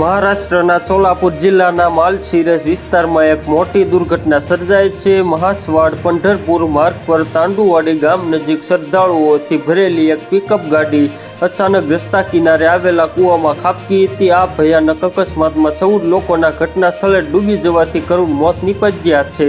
મહારાષ્ટ્રના સોલાપુર જિલ્લાના માલશીરસ વિસ્તારમાં એક મોટી દુર્ઘટના સર્જાઈ છે. મહાસવાડ પંઢરપુર માર્ગ પર તાંડુવાડી ગામ નજીક શ્રદ્ધાળુઓથી ભરેલી એક પિકઅપ ગાડી અચાનક રસ્તા કિનારે આવેલા કૂવામાં ખાબકી હતી. આ ભયાનક અકસ્માતમાં 14 લોકોના ઘટના સ્થળે ડૂબી જવાથી કરુણ મોત નીપજ્યા છે.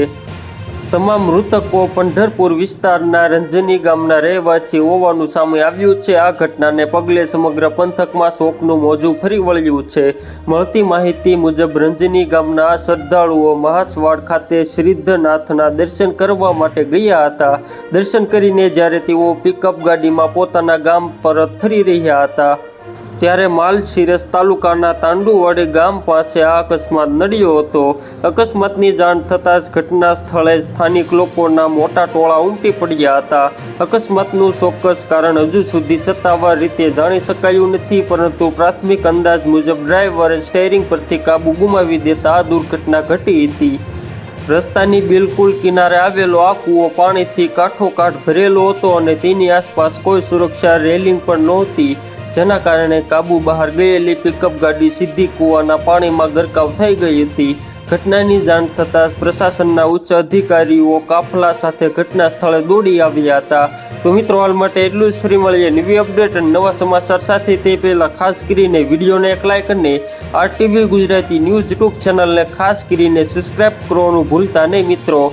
તમામ મૃતકો પંઢરપુર વિસ્તારના રંજની ગામના રહેવાસી હોવાનું સામે આવ્યું છે. આ ઘટનાને પગલે સમગ્ર પંથકમાં શોકનું મોજું ફરી વળ્યું છે. મળતી માહિતી મુજબ રંજની ગામના આ શ્રદ્ધાળુઓ મહાસવાડ ખાતે સિદ્ધનાથના દર્શન કરવા માટે ગયા હતા. દર્શન કરીને જ્યારે તેઓ પિકઅપ ગાડીમાં પોતાના ગામ પરત ફરી રહ્યા હતા ત્યારે માલશીરસ તાલુકાના તાંડુવાડી ગામ પાસે આ અકસ્માત નડ્યો હતો. અકસ્માતની જાણ થતાં જ ઘટના સ્થળે સ્થાનિક લોકોના મોટા ટોળા ઉમટી પડ્યા હતા. અકસ્માતનું ચોક્કસ કારણ હજુ સુધી સત્તાવાર રીતે જાણી શકાયું નથી, પરંતુ પ્રાથમિક અંદાજ મુજબ ડ્રાઈવરે સ્ટીયરિંગ પરથી કાબુ ગુમાવી દેતા આ દુર્ઘટના ઘટી હતી. રસ્તાની બિલકુલ કિનારે આવેલો આ કૂવો પાણીથી કાંઠોકાઠ ભરેલો હતો અને તેની આસપાસ કોઈ સુરક્ષા રેલિંગ પણ નહોતી, જેના કારણે કાબુ બહાર ગયેલી પિકઅપ ગાડી સીધી કૂવાના પાણીમાં ગરકાવ થઈ ગઈ હતી. ઘટનાની જાણ થતાં પ્રશાસનના ઉચ્ચ અધિકારીઓ કાફલા સાથે ઘટના સ્થળે દોડી આવ્યા હતા. તો મિત્રો, હાલ માટે એટલું જ. ફરી મળીએ નવી અપડેટ અને નવા સમાચાર સાથે. તે પહેલાં ખાસ કરીને વિડીયોને એક લાઇક અને RTV ગુજરાતી ન્યૂઝ યુટ્યુબ ચેનલને ખાસ કરીને સબસ્ક્રાઈબ કરવાનું ભૂલતા નહીં મિત્રો.